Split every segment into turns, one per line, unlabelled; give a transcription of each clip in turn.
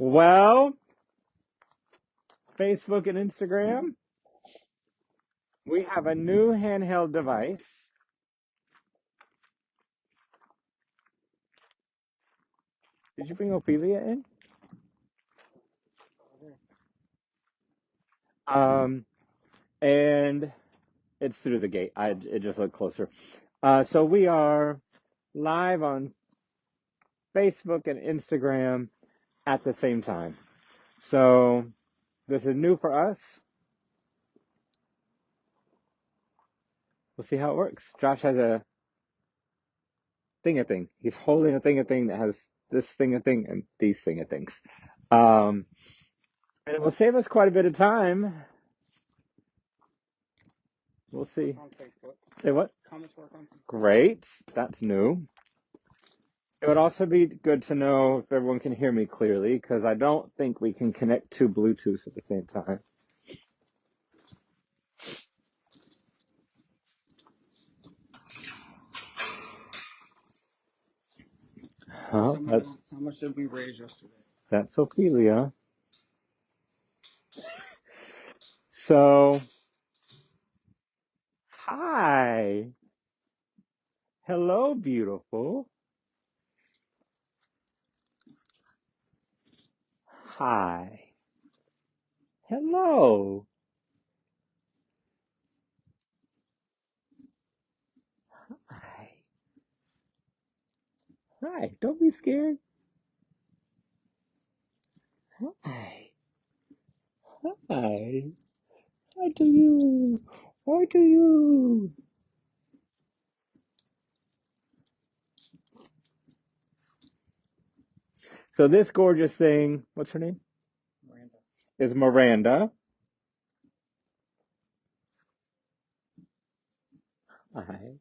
Well, Facebook and Instagram, we have a new handheld device. Did you bring Ophelia in? Um, and it's through the gate. It just looked closer. So we are live on Facebook and Instagram at the same time. So this is new for us. We'll see how it works. Josh has a thing. He's holding a thing that has this thing and these things. And it will save us quite a bit of time. We'll see.
On Facebook.
Say what?
Comments work on Facebook.
Great. That's new. It would also be good to know if everyone can hear me clearly, because I don't think we can connect to Bluetooth at the same time. Oh,
How much did we raise yesterday?
That's Ophelia. So, hi. Hello, beautiful. Hi. Hello. Hi. Hi. Don't be scared. Hi. Hi. How do you? How do you? So this gorgeous thing, what's her name?
Miranda.
Is Miranda. Hi.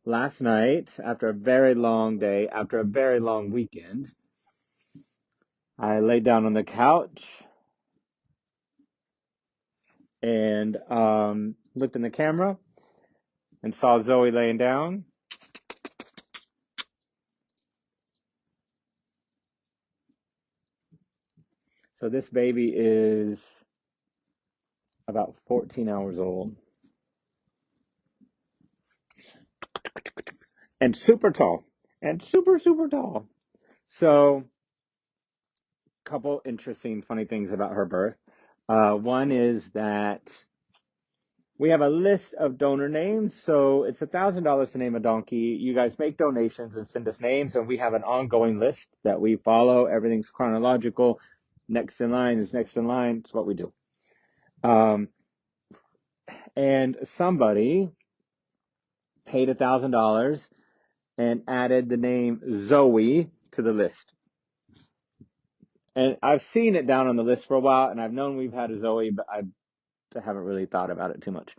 Last night, after a very long day, after a very long weekend, I laid down on the couch and looked in the camera and saw Zoe laying down. So this baby is about 14 hours old and super tall and super tall. So, couple interesting, funny things about her birth. One is that we have a list of donor names, so it's $1,000 to name a donkey. You guys make donations and send us names, and we have an ongoing list that we follow. Everything's chronological. Next in line is next in line. It's what we do. And somebody paid $1,000 and added the name Zoe to the list. And I've seen it down on the list for a while, and I've known we've had a Zoe, but I haven't really thought about it too much.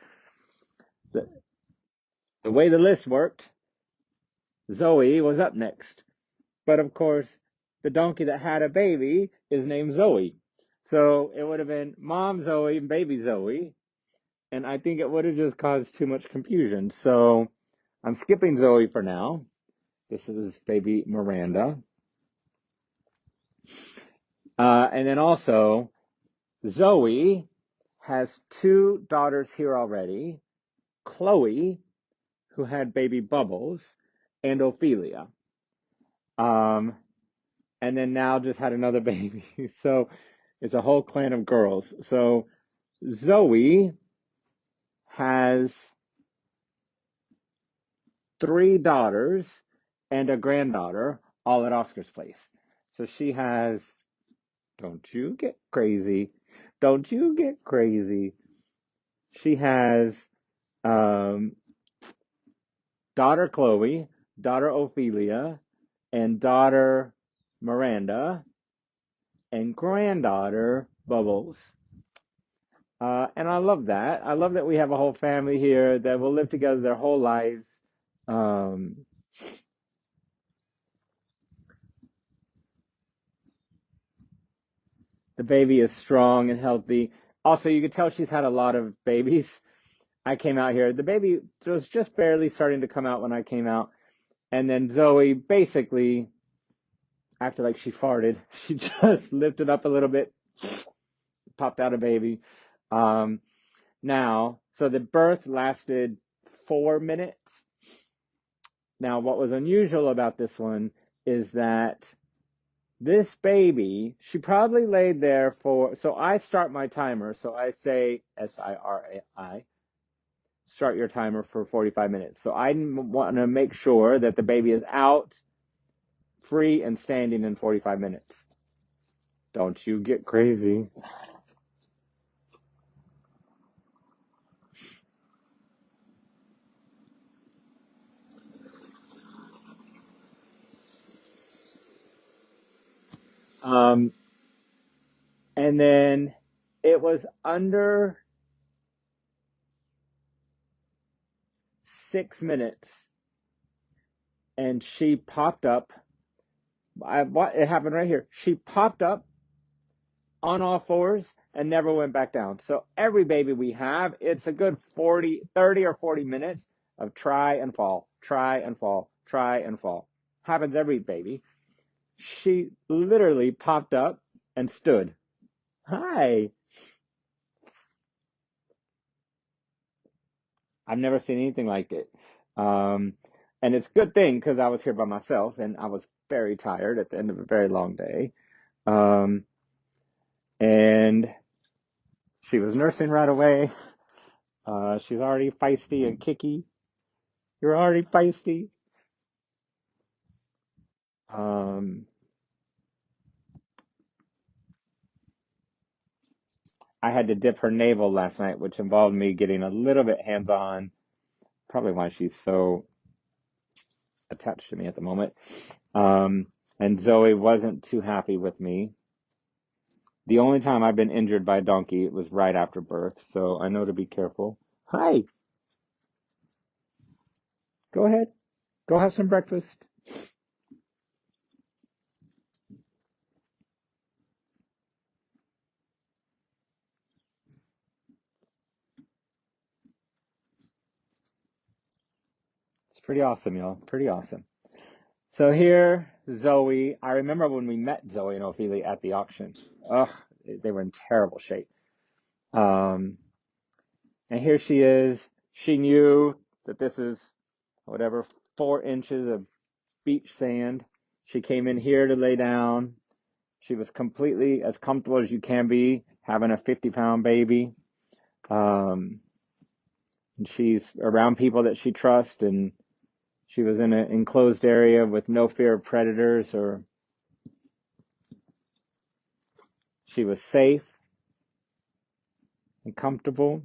The way the list worked, Zoe was up next. But of course, the donkey that had a baby is named Zoe. So it would have been Mom Zoe and Baby Zoe. And I think it would have just caused too much confusion. So I'm skipping Zoe for now. This is baby Miranda. And then also, Zoe has two daughters here already. Chloe, who had baby Bubbles, and Ophelia. And then now just had another baby. So it's a whole clan of girls. So Zoe has 3 daughters and a granddaughter, all at Oscar's place. So she has, don't you get crazy. Don't you get crazy. She has daughter Chloe, daughter Ophelia, and daughter Miranda, and granddaughter Bubbles. And I love that. I love that we have a whole family here that will live together their whole lives. Um, the baby is strong and healthy. Also, you could tell she's had a lot of babies. I came out here. The baby was just barely starting to come out when I came out. And then Zoe, basically, acted like she farted. She just lifted up a little bit, popped out a baby. Um, Now, so the birth lasted 4 minutes. Now, what was unusual about this one is that this baby, she probably laid there for, so I start my timer. So I say SIRI, start your timer for 45 minutes. So I want to make sure that the baby is out, free, and standing in 45 minutes. Don't you get crazy. Um, and then it was under 6 minutes, and she popped up. It happened right here. She popped up on all fours and never went back down. So every baby we have, it's a good 30 or 40 minutes of try and fall, try and fall, try and fall. Happens every baby. She literally popped up and stood. Hi. I've never seen anything like it. And it's a good thing because I was here by myself and I was very tired at the end of a very long day. And she was nursing right away. She's already feisty and kicky. You're already feisty. I had to dip her navel last night, which involved me getting a little bit hands-on. Probably why she's so attached to me at the moment. And Zoe wasn't too happy with me. The only time I've been injured by a donkey, it was right after birth, so I know to be careful. Hi, go ahead. Go have some breakfast. It's pretty awesome, y'all. Pretty awesome. So here, Zoe, I remember when we met Zoe and Ophelia at the auction. Ugh, they were in terrible shape. And here she is. She knew that this is whatever, 4 inches of beach sand. She came in here to lay down. She was completely as comfortable as you can be having a 50-pound baby. And she's around people that she trusts, and she was in an enclosed area with no fear of predators, or she was safe and comfortable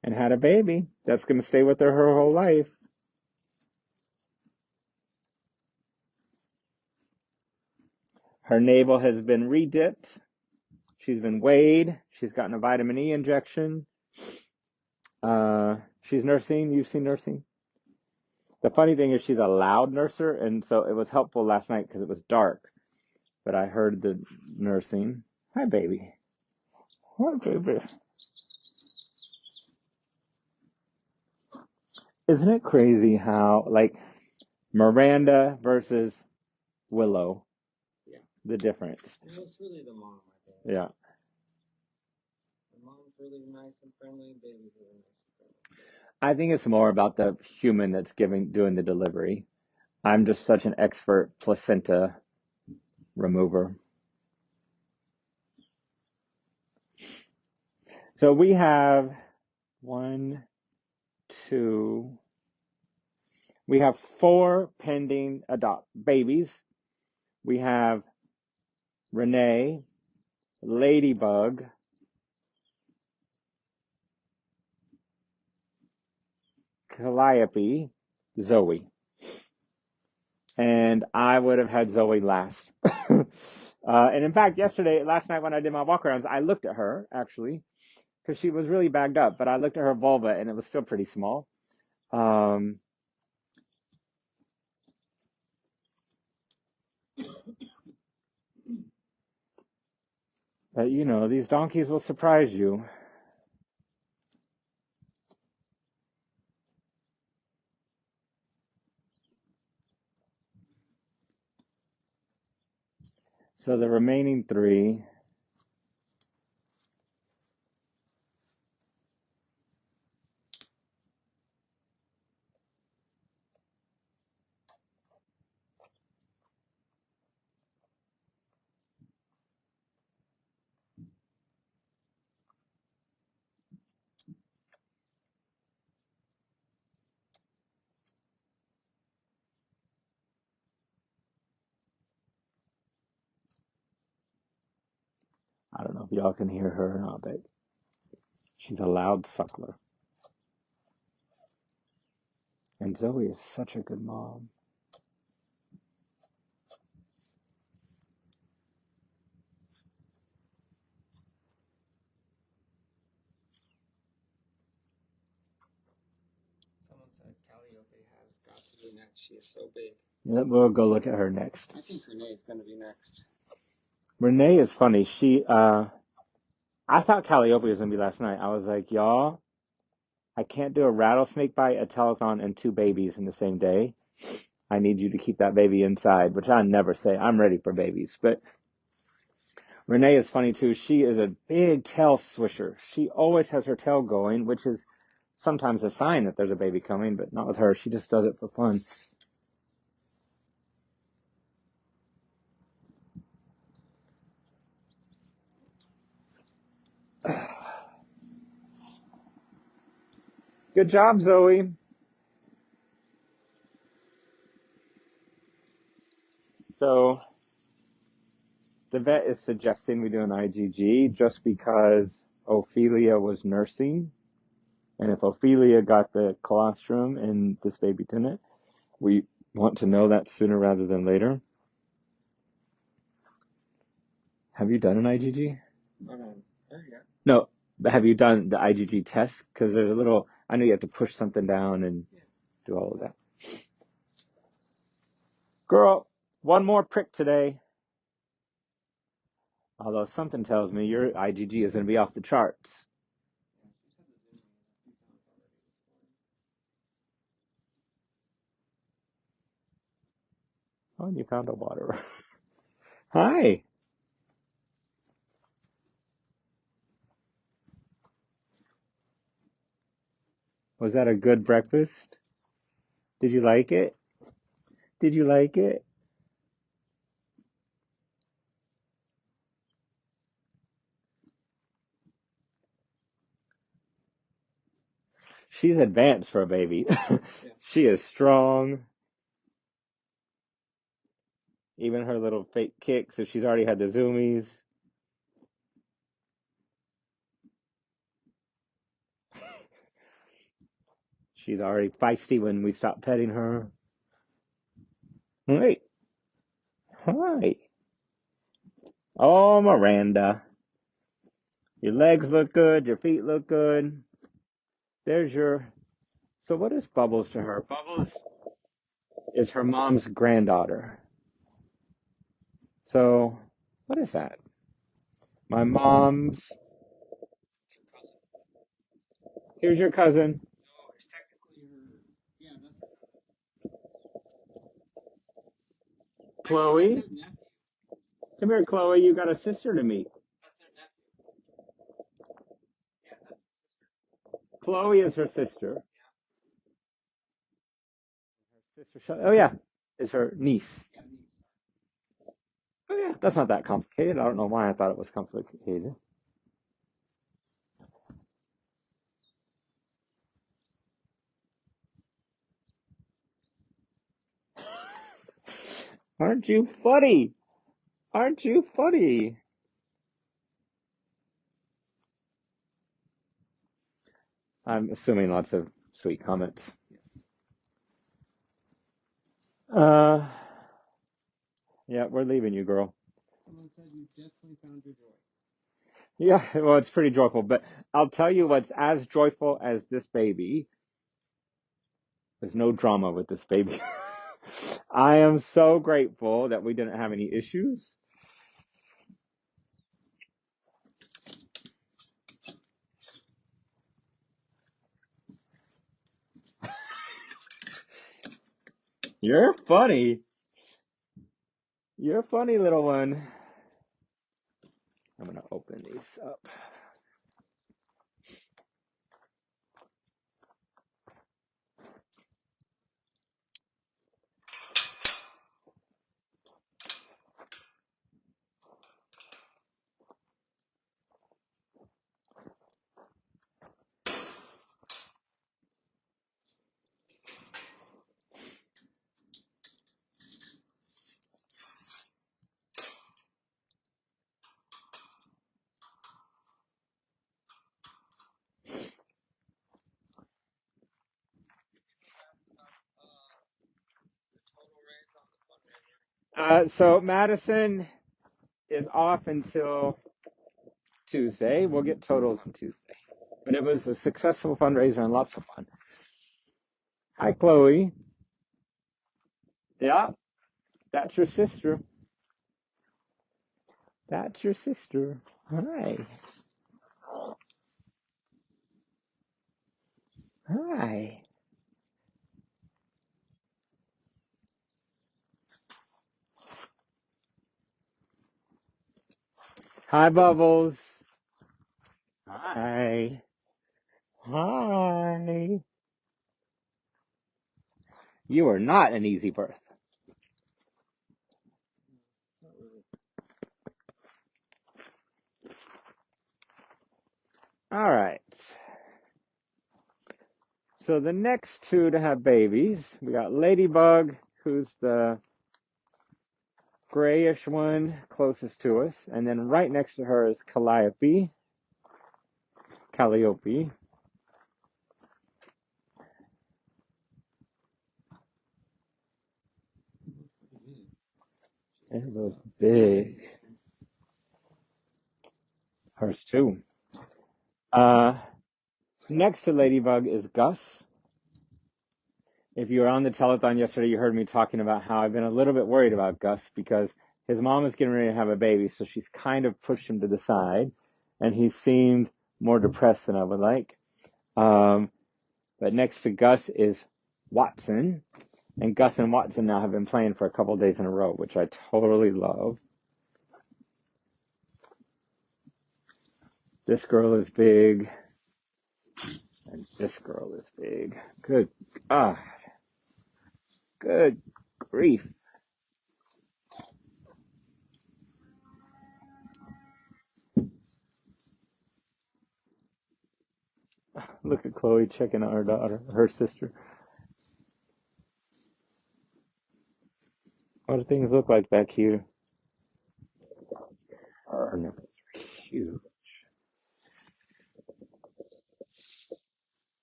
and had a baby that's going to stay with her whole life. Her navel has been re-dipped. She's been weighed. She's gotten a vitamin E injection. She's nursing. You've seen nursing. The funny thing is she's a loud nurser, and so it was helpful last night because it was dark. But I heard the nursing. Hi, baby. Hi, baby. Isn't it crazy how, like, Miranda versus Willow,
Yeah.
the difference?
It was really the mom, I think.
Yeah.
The mom's really nice and friendly, and baby's really nice and friendly.
I think it's more about the human that's doing the delivery. I'm just such an expert placenta remover. So we have we have 4 pending babies. We have Renee, Ladybug, Calliope, Zoe. And I would have had Zoe last. And in fact, last night when I did my walkarounds, I looked at her, actually, because she was really bagged up, but I looked at her vulva and it was still pretty small. But you know, these donkeys will surprise you. So the remaining three, I don't know if y'all can hear her or not, but she's a loud suckler. And Zoe is such a good mom.
Someone said Calliope has got to be next. She is so big.
Yeah, we'll go look at her next.
I think Renee is going to be next.
Renee is funny. I thought Calliope was gonna be last night. I was like, y'all, I can't do a rattlesnake bite, a telethon, and two babies in the same day. I need you to keep that baby inside, which I never say. I'm ready for babies. But Renee is funny too. She is a big tail swisher. She always has her tail going, which is sometimes a sign that there's a baby coming, but not with her. She just does it for fun. Good job, Zoe. So the vet is suggesting we do an IgG just because Ophelia was nursing. And if Ophelia got the colostrum and this baby didn't, we want to know that sooner rather than later. Have you done an IgG?
Yeah.
No, but have you done the IgG test? Because there's a little, I know you have to push something down and do all of that. Girl, one more prick today. Although something tells me your IgG is going to be off the charts. Oh, and you found a water. Hi. Was that a good breakfast? Did you like it? Did you like it? She's advanced for a baby. She is strong. Even her little fake kicks, if she's already had the zoomies. She's already feisty when we stop petting her. Hey, hi. Oh, Miranda. Your legs look good. Your feet look good. There's your... So what is Bubbles to her? Bubbles is her mom's granddaughter. So what is that? My mom's... Here's your cousin.
No, it's technically her. Yeah, that's
Chloe.
their nephew.
Come here, Chloe. You got a sister to meet.
That's their nephew. Yeah, that's
Chloe is her sister. Her sister... Oh, yeah. Is her niece.
yeah, niece.
Oh, yeah. That's not that complicated. I don't know why I thought it was complicated. Aren't you funny? Aren't you funny? I'm assuming lots of sweet comments. Uh, yeah, we're leaving you, girl.
Someone said you definitely found your joy.
Yeah, well, it's pretty joyful, but I'll tell you what's as joyful as this baby. There's no drama with this baby. I am so grateful that we didn't have any issues. You're funny. You're a funny little one. want to open these up. So Madison is off until Tuesday. We'll get totals on Tuesday. But it was a successful fundraiser and lots of fun. Hi, Chloe. Yeah, that's your sister. That's your sister. Hi. Hi. Hi, Bubbles. Hi. Hi. You are not an easy birth.
Not really.
All right. So the next two to have babies, we got Ladybug, who's the grayish one closest to us, and then right next to her is Calliope. Calliope.
Pretty big.
They're both big. Hers too. Next to Ladybug is Gus. If you were on the telethon yesterday, you heard me talking about how I've been a little bit worried about Gus because his mom is getting ready to have a baby, so she's kind of pushed him to the side, and he seemed more depressed than I would like. But next to Gus is Watson, and Gus and Watson now have been playing for a couple of days in a row, which I totally love. This girl is big, and this girl is big. Good grief. Look at Chloe checking on her daughter, her sister. What do things look like back here? Her nipples are huge,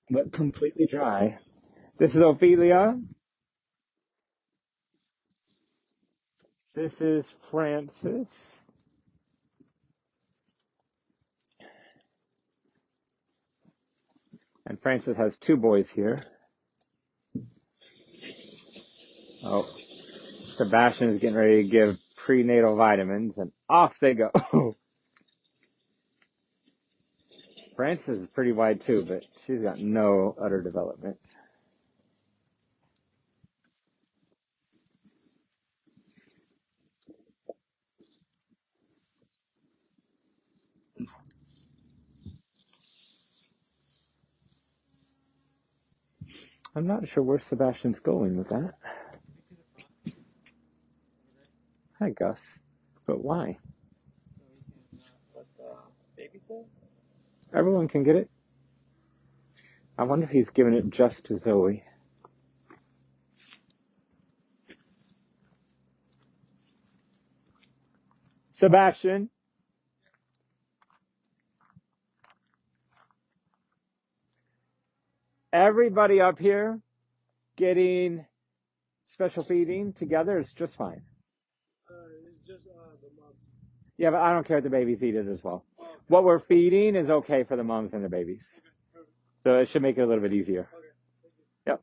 but completely dry. This is Ophelia. This is Francis. And Francis has two boys here. Oh, Sebastian is getting ready to give prenatal vitamins, and off they go. Francis is pretty wide too, but she's got no udder development. I'm not sure where Sebastian's going with that.
We could have brought over there
Hi, Gus. But why?
so we can let the babies in.
Everyone can get it. I wonder if he's giving it just to Zoe. Sebastian, everybody up here getting special feeding together is just fine.
It's just the moms.
Yeah, but I don't care if the babies eat it as well.
Oh, okay.
What we're feeding is okay for the moms and the babies.
Okay, perfect.
So it should make it a little bit easier.
Okay, thank you.
Yep.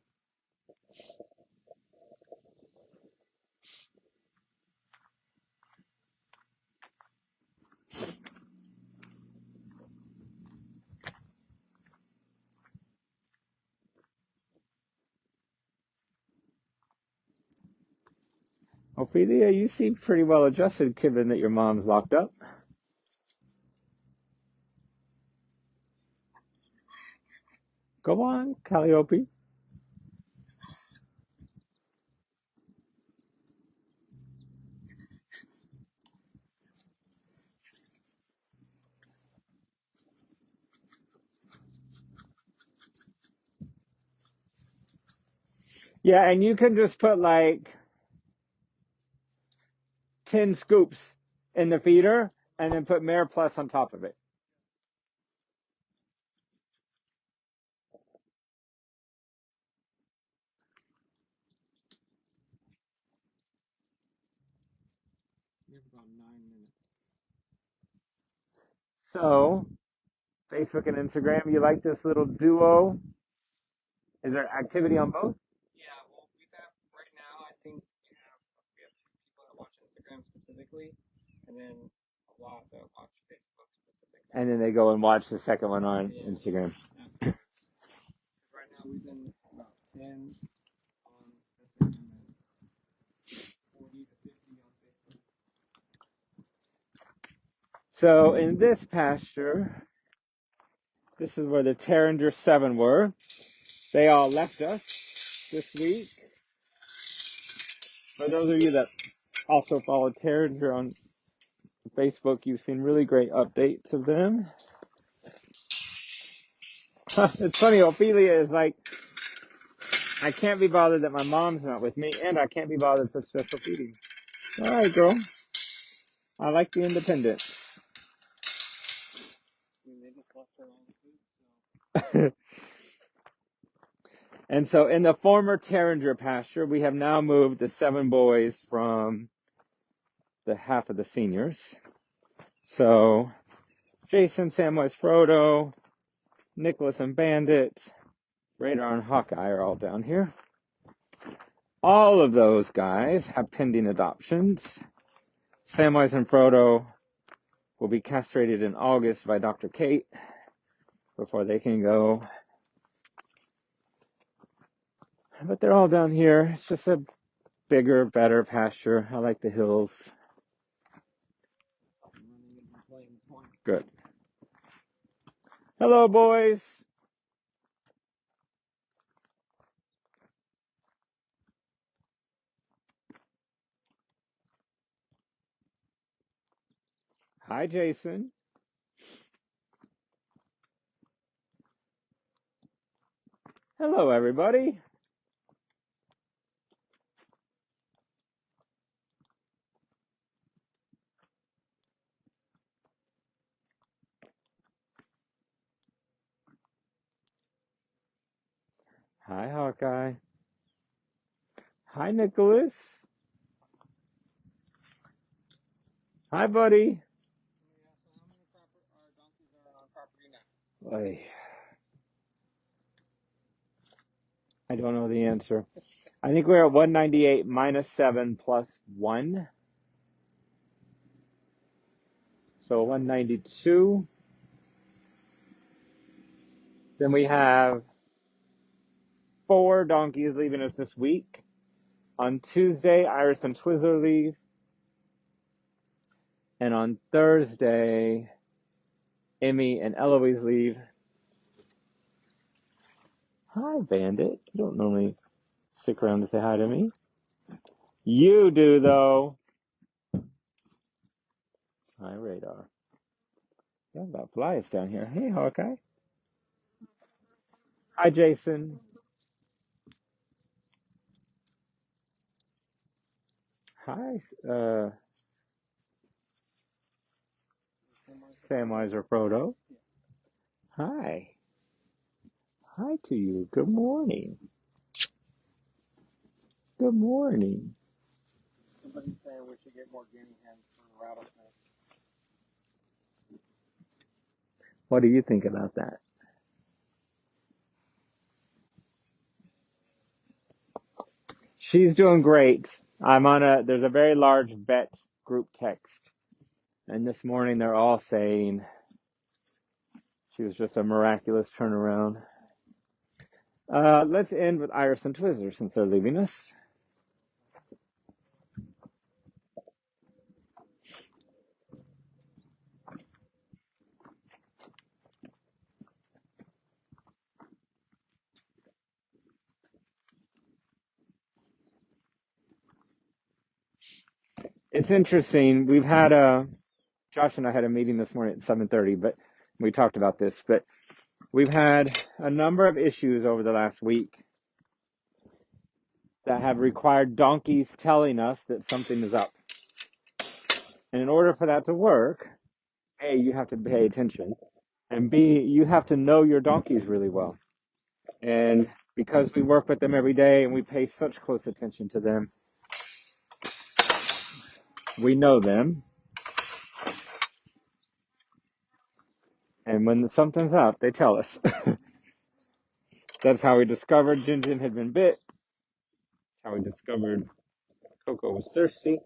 Ophelia, you seem pretty well adjusted given that your mom's locked up. Go on, Calliope. Yeah, and you can just put like 10 scoops in the feeder and then put Mare Plus on top of it.
We have about 9 minutes.
So, Facebook and Instagram, you like this little duo? Is there activity on both?
Yeah, well, we have right now. I think we have 2 people that watch Instagram specifically, and then a lot that watch Facebook specifically.
And then they go and watch the second one on
Yeah.
Instagram.
Afterwards. Right now we've been about 10 on Instagram and 40 to 50 on Facebook.
So in this pasture, this is where the Terringer 7 were. They all left us this week. For those of you that also follow Terringer on Facebook, you've seen really great updates of them. It's funny, Ophelia is like, I can't be bothered that my mom's not with me, and I can't be bothered for special feeding. All right, girl. I like the independence.
I mean, they just left her all the food, so.
And so in the former Terringer pasture, we have now moved the 7 boys from the half of the seniors. So Jason, Samwise, Frodo, Nicholas and Bandit, Radar and Hawkeye are all down here. All of those guys have pending adoptions. Samwise and Frodo will be castrated in August by Dr. Kate before they can go. But they're all down here. It's just a bigger, better pasture. I like the hills. Good. Hello, boys. Hi, Jason. Hello, everybody. Hi, Hawkeye. Hi, Nicholas. Hi, buddy.
Yeah, so how many donkeys are on property now?
Oy. I don't know the answer. I think we're at 198 minus 7 plus 1. So 192. Then we have 4 donkeys leaving us this week. On Tuesday, Iris and Twizzler leave. And on Thursday, Emmy and Eloise leave. Hi, Bandit. You don't normally stick around to say hi to me. You do, though. Hi, Radar. Yeah, I've got flies down here. Hey, Hawkeye. Hi, Jason. Hi, Samwise or Frodo. Hi. Hi to you. Good morning. Good morning.
Somebody's saying we should get more guinea hens for the rattlesnake.
What do you think about that? She's doing great. There's a very large vet group text. And this morning they're all saying she was just a miraculous turnaround. Let's end with Iris and Twizzler since they're leaving us. It's interesting. Josh and I had a meeting this morning at 7:30, but we talked about this, but we've had a number of issues over the last week that have required donkeys telling us that something is up. And in order for that to work, A, you have to pay attention, and B, you have to know your donkeys really well. And because we work with them every day and we pay such close attention to them, we know them. And when something's up, they tell us. That's how we discovered Jinjin had been bit. How we discovered Coco was thirsty.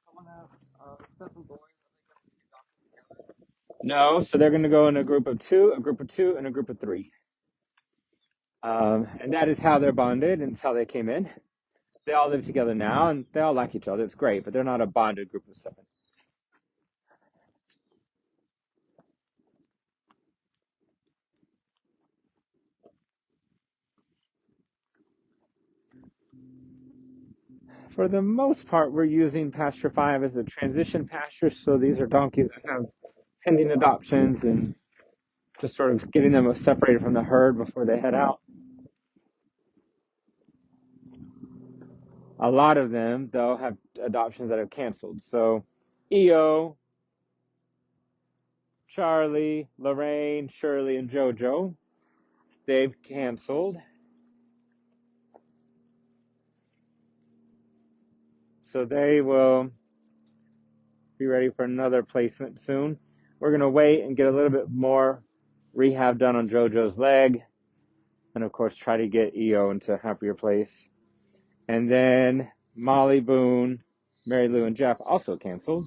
Someone asked, seven boys, are they going to be adopted together?
No, so they're going to go in a group of two, and a group of three. And that is how they're bonded, and it's how they came in. They all live together now, and they all like each other. It's great, but they're not a bonded group of seven. For the most part, we're using Pasture 5 as a transition pasture, so these are donkeys that have pending adoptions and just sort of getting them separated from the herd before they head out. A lot of them, though, have adoptions that have canceled. So EO, Charlie, Lorraine, Shirley, and JoJo, they've canceled. So they will be ready for another placement soon. We're going to wait and get a little bit more rehab done on JoJo's leg. And of course, try to get EO into a happier place. And then Molly, Boone, Mary Lou, and Jeff also canceled.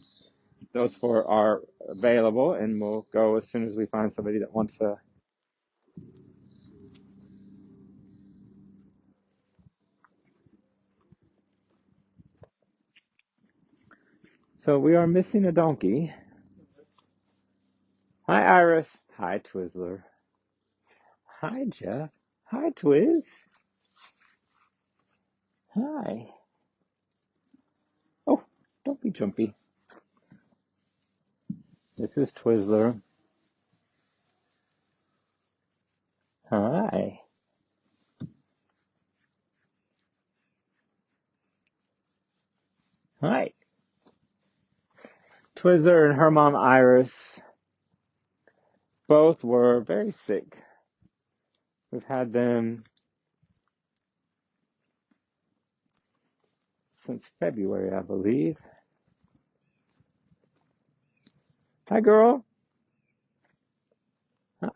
Those four are available, and we'll go as soon as we find somebody that wants to. So we are missing a donkey. Hi, Iris. Hi, Twizzler. Hi, Jeff. Hi, Twiz. Hi. Oh, don't be jumpy. This is Twizzler. Hi. Hi. Twizzler and her mom, Iris, both were very sick. We've had them since February, I believe. Hi, girl.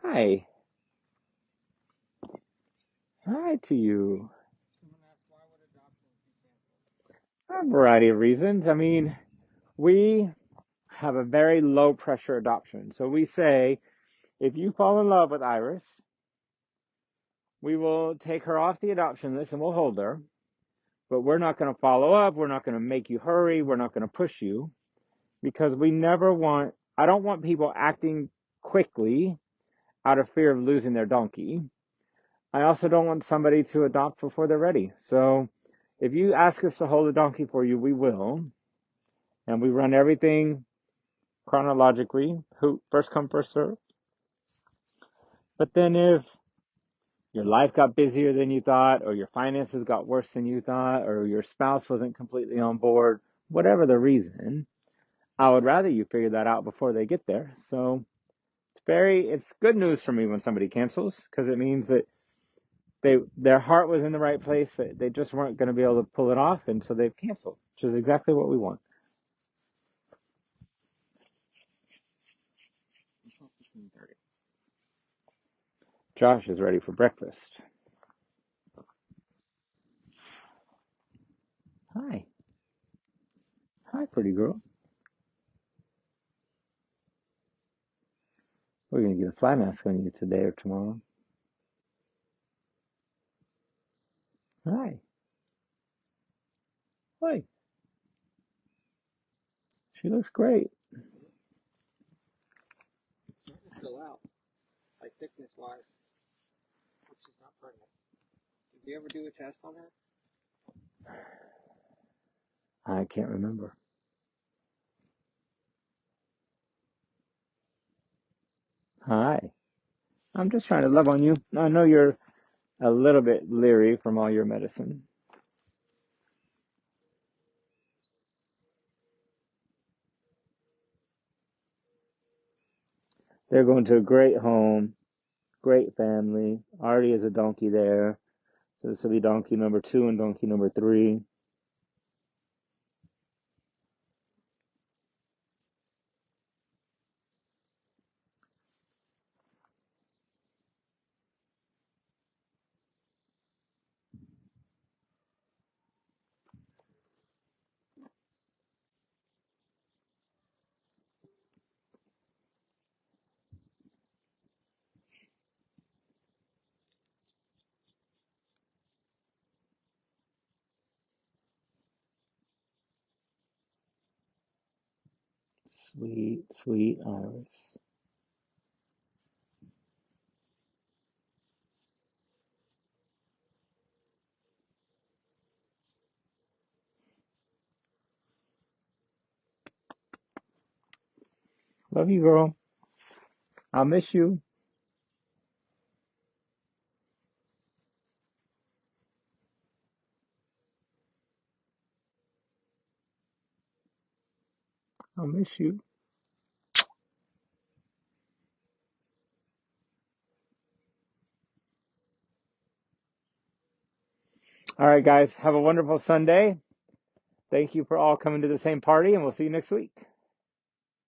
Hi. Hi to you.
Someone asked, why would adoptions be canceled?
A variety of reasons. I mean, we have a very low pressure adoption. So we say, if you fall in love with Iris, we will take her off the adoption list and we'll hold her. But we're not going to follow up. We're not going to make you hurry. We're not going to push you because I don't want people acting quickly out of fear of losing their donkey. I also don't want somebody to adopt before they're ready. So if you ask us to hold a donkey for you, we will. And we run everything chronologically, who first come, first serve. But then if your life got busier than you thought, or your finances got worse than you thought, or your spouse wasn't completely on board, whatever the reason, I would rather you figure that out before they get there. So it's good news for me when somebody cancels because it means that their heart was in the right place. They just weren't going to be able to pull it off, and so they've canceled, which is exactly what we want. Josh is ready for breakfast. Hi. Hi, pretty girl. We're going to get a fly mask on you today or tomorrow. Hi. Hi. She looks great.
It's starting to fill out. thickness wise. Hope she's not pregnant. Did we ever do a test on her?
I can't remember. Hi. I'm just trying to love on you. I know you're a little bit leery from all your medicine. They're going to a great home, great family. Already is a donkey there. So this will be donkey number 2 and donkey number 3. Sweet, sweet Iris. Love you, girl. I'll miss you. I'll miss you. All right, guys. Have a wonderful Sunday. Thank you for all coming to the same party, and we'll see you next week.